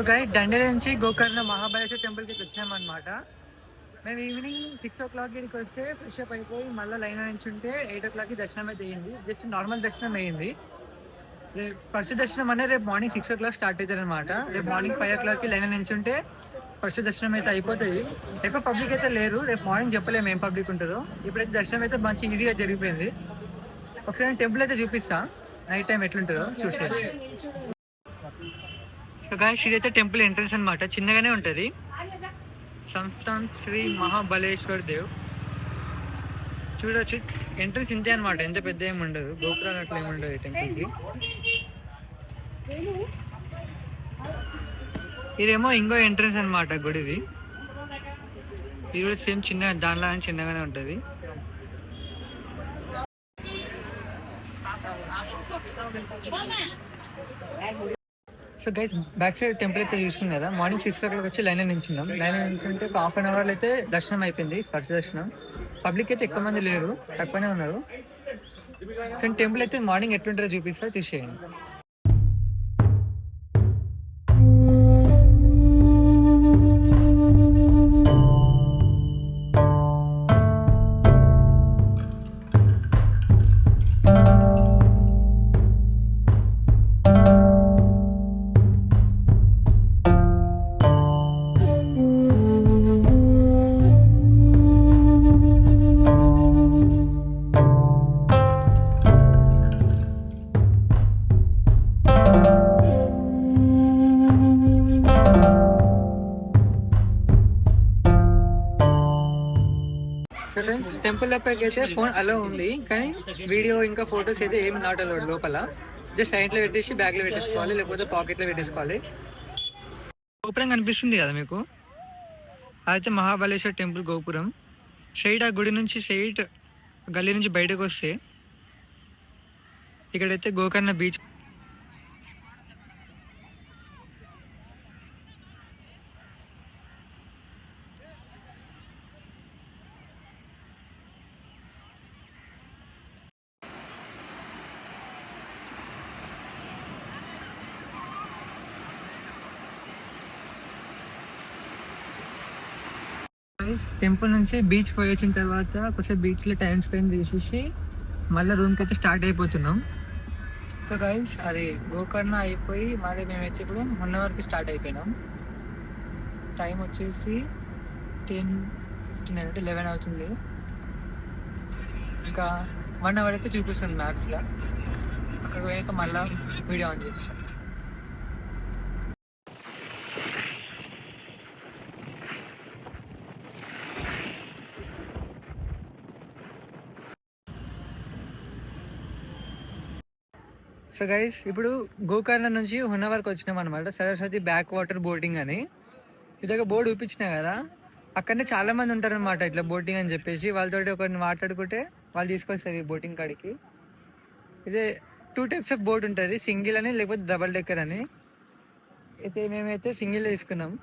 Guide దండేల నుంచి గోకర్ణ మహాబలేశ్వర టెంపుల్కి వచ్చామన్నమాట. మేము ఈవినింగ్ 6 o'clock ఇక్కడికి వస్తే ఫ్రెష్ అప్ అయిపోయి మళ్ళీ లైన్ నుంచి ఉంటే 8 o'clockకి దర్శనం అయితే అయ్యింది. జస్ట్ నార్మల్ దర్శనం అయ్యింది. ఫస్ట్ దర్శనం అనేది రేపు మార్నింగ్ 6 o'clock స్టార్ట్ అవుతుంది అనమాట. రేపు మార్నింగ్ 5 o'clockకి లైన్ నుంచి ఉంటే ఫస్ట్ దర్శనం అయితే అయిపోతుంది. ఎక్కువ పబ్లిక్ అయితే లేరు. రేపు మార్నింగ్ చెప్పలేము ఏం పబ్లిక్ ఉంటుందో. ఇప్పుడైతే దర్శనం అయితే మంచి ఈజీగా జరిగిపోయింది. ఒకసారి టెంపుల్ అయితే చూపిస్తా నైట్ టైం ఎట్లుంటుందో చూసేది. సో గాయ్స్ ఇదైతే టెంపుల్ ఎంట్రన్స్ అనమాట. చిన్నగానే ఉంటుంది. సంస్థాన్ శ్రీ మహాబలేశ్వర్ దేవ్ చూడొచ్చు. ఎంట్రన్స్ ఇంతే అనమాట, ఎంత పెద్ద ఏమి ఉండదు. గోపురాలు అట్లా ఏమి ఉండదు ఈ టెంపుల్కి. ఇదేమో ఇంకో ఎంట్రన్స్ అనమాట గుడిది. ఇది కూడా సేమ్ చిన్న దానిలా చిన్నగానే ఉంటుంది. So guys back side temple అయితే చూస్తుంది కదా. మార్నింగ్ 6 o'clock వచ్చి లైన్ నించున్నాం. లైన్ నించుంటే ఒక హాఫ్ అన్ అవర్లో అయితే దర్శనం అయిపోయింది. ఫస్ట్ దర్శనం. పబ్లిక్ అయితే ఎక్కువ మంది లేరు, తక్కువనే ఉన్నారు. కానీ టెంపుల్ అయితే మార్నింగ్ ఎట్లుంటారో చూపిస్తా, చూసేయండి. ఫ్రెండ్స్ టెంపుల్ లోపలికి అయితే ఫోన్ అలో ఉంది, కానీ వీడియో ఇంకా ఫొటోస్ అయితే ఏమి నాట్ అలౌడ్ లోపల. జస్ట్ సైడ్లో పెట్టేసి బ్యాగ్లో పెట్టేసుకోవాలి, లేకపోతే పాకెట్లో పెట్టేసుకోవాలి. గోపురం కనిపిస్తుంది కదా మీకు, అదైతే మహాబలేశ్వర్ టెంపుల్ గోపురం. స్ట్రైట్ ఆ గుడి నుంచి స్ట్రైట్ గల్లీ నుంచి బయటకు వస్తే ఇక్కడైతే గోకర్ణ బీచ్. టెంపుల్ నుంచి బీచ్ పోయి వచ్చిన తర్వాత కొంచెం బీచ్లో టైం స్పెండ్ చేసేసి మళ్ళీ రూమ్కి అయితే స్టార్ట్ అయిపోతున్నాం. సో గైస్ అది గోకర్ణ అయిపోయి మళ్ళీ మేమైతే ఇప్పుడు 1 hourకి స్టార్ట్ అయిపోయినాం. టైం వచ్చేసి 10:59 అంటే 11 అవుతుంది. ఇంకా 1 hour అయితే చూపిస్తుంది మ్యాప్స్లో. అక్కడ పోయాక మళ్ళీ వీడియో ఆన్ చేస్తాం. సో గైస్ ఇప్పుడు గోకర్ణ నుంచి 1 hourకి వచ్చినాం అనమాట. సరస్వతి బ్యాక్ వాటర్ బోటింగ్ అని ఇదొక బోర్డు చూపించినా కదా. అక్కడనే చాలా మంది ఉంటారు అనమాట ఇట్లా బోటింగ్ అని చెప్పేసి. వాళ్ళతో ఒకరిని మాట్లాడుకుంటే వాళ్ళు తీసుకొస్తారు ఈ బోటింగ్ కాడికి. ఇదే 2 types ఆఫ్ బోట్ ఉంటుంది, సింగిల్ అని లేకపోతే డబల్ డెక్కర్ అని. అయితే మేమైతే సింగిల్ తీసుకున్నాం.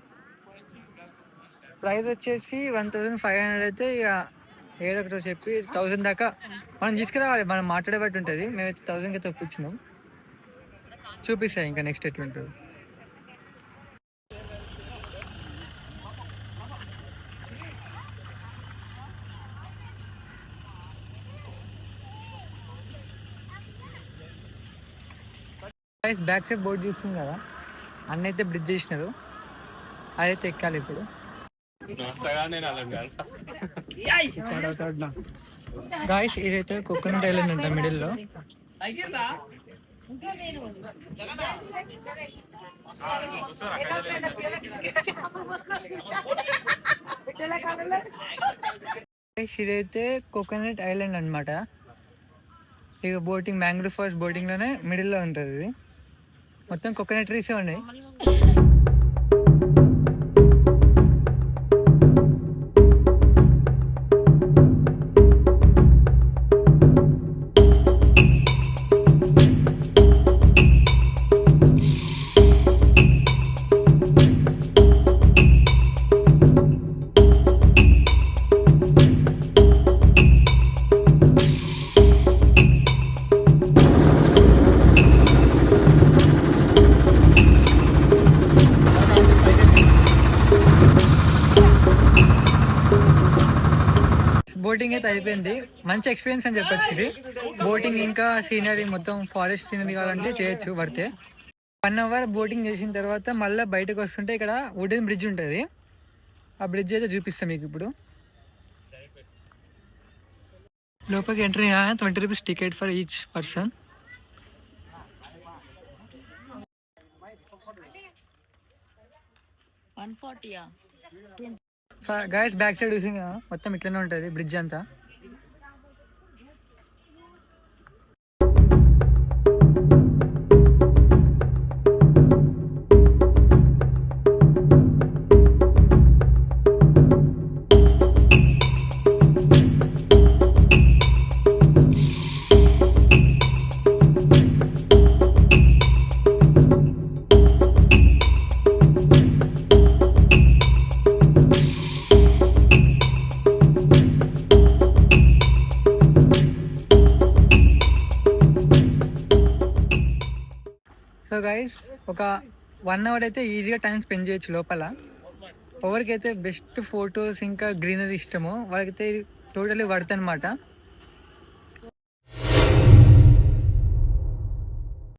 ప్రైస్ వచ్చేసి 1500 అయితే ఇక ఏదొకటో చెప్పి 1000 దాకా మనం తీసుకురావాలి, మనం మాట్లాడే బట్టి ఉంటుంది. మేమైతే 1000కి తప్పించినాం. చూపిస్తా ఇంకా నెక్స్ట్ ఎట్లుంటుంది. బ్యాక్ సైడ్ బోర్డు చూస్తుంది కదా, అన్నైతే బ్రిడ్జ్ చేసినారు, అదైతే ఎక్కాలి ఇప్పుడు. గాయస్ ఇదైతే కోకోనట్ ఐలాండ్ అంట మిడిల్లో. ఇదైతే కోకోనట్ ఐలాండ్ అనమాట. ఇక బోటింగ్ మ్యాంగ్రూవ్ ఫారెస్ట్ బోటింగ్ లోనే మిడిల్లో ఉంటుంది. ఇది మొత్తం కోకోనట్ ట్రీసే ఉన్నాయి. బోటింగ్ అయితే అయిపోయింది. మంచి ఎక్స్పీరియన్స్ అని చెప్పొచ్చు ఇది. బోటింగ్ ఇంకా సీనరీ మొత్తం ఫారెస్ట్ సీనరీ కావాలంటే చేయొచ్చు వర్తే. 1 అవర్ బోటింగ్ చేసిన తర్వాత మళ్ళీ బయటకు వస్తుంటే ఇక్కడ వుడెన్ బ్రిడ్జ్ ఉంటుంది. ఆ బ్రిడ్జ్ అయితే చూపిస్తాం మీకు ఇప్పుడు. లోపలికి entry 20 rupees ticket for each person. Guys back side చూసి మొత్తం ఇట్లనే ఉంటుంది బ్రిడ్జ్ అంతా. సో గైస్ ఒక 1 అవర్ అయితే ఈజీగా టైం స్పెండ్ చేయొచ్చు లోపల. ఎవరికైతే బెస్ట్ ఫొటోస్ ఇంకా గ్రీనరీ ఇష్టమో వాళ్ళకైతే టోటలీ వర్త్ అనమాట.